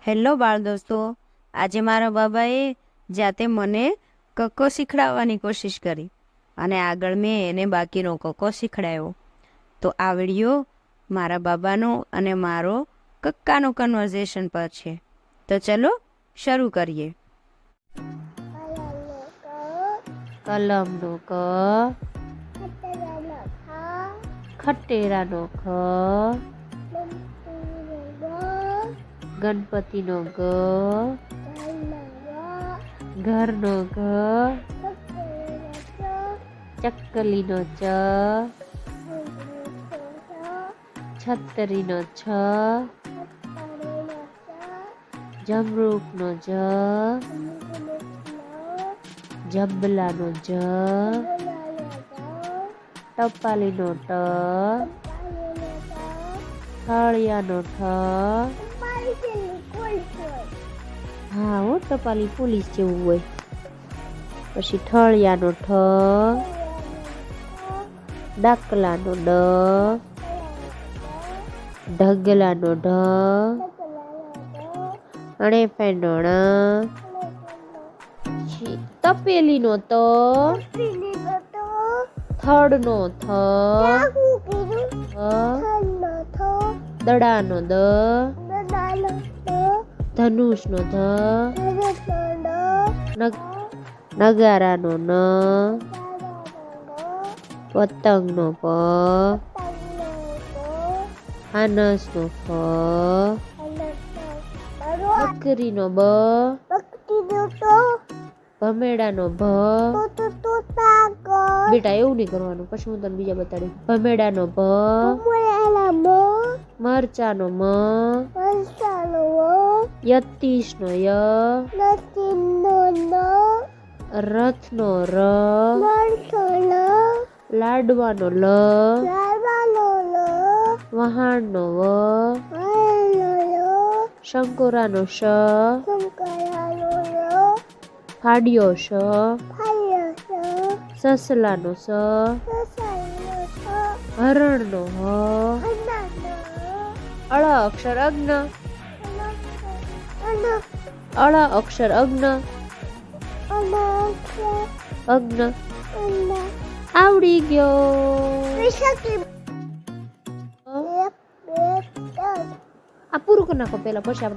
Hello બાળ દોસ્તો, આજે મારા બાબાએ જાતે મને કક્કો શીખડાવવાની કોશિશ કરી અને આગળ મેં એને બાકીનો કક્કો શીખડાવ્યો. તો આ વિડીયો મારા બાબાનો અને મારો કક્કાનો કન્વર્ઝેશન પર છે. તો ચલો શરૂ કરીએ. કલમનો ક, ખટેરાનો ખ, ગણપતિનો ગ, ઘરનો ઘ, ચકલીનો ચ, છત્રીનો છ, જમરૂખનો જ, જબલાનો જ, ટપાલીનો ટ, થળિયાનો ઠ. હા હો, ટપાલી પોલીસ જેવું હોય. પછી ઠળિયાનો ઠ, ડાકલાનો ડ, ઢગલાનો ઢ, અણેફેનો ણ, તપેલીનો ત, થડનો થ, દડાનો દ, ધનુષનો ધ, નગારાનો ન, પતંગનો પ, ફાનસનો ફ, બકરીનો બ, ભમેડાનો ભ. બેટા એવું નહીં કરવાનું, પછી હું તને બીજા બતાડીશ. ભમેડાનો ભ, મરચાનો મ, યતીશનો ય, રથનો ર, લાડવાનો લ, વહાણનો વ, શંકોરાનો શ, ફાડ્યો શ, સસલાનો સ, હરણનો હ, અળ અક્ષર અગ્ન, અળ અક્ષર અગ્ન, અગ્ન. આવડી ગયો. આ પૂરું કરી નાખો પેલા, પછી આપણે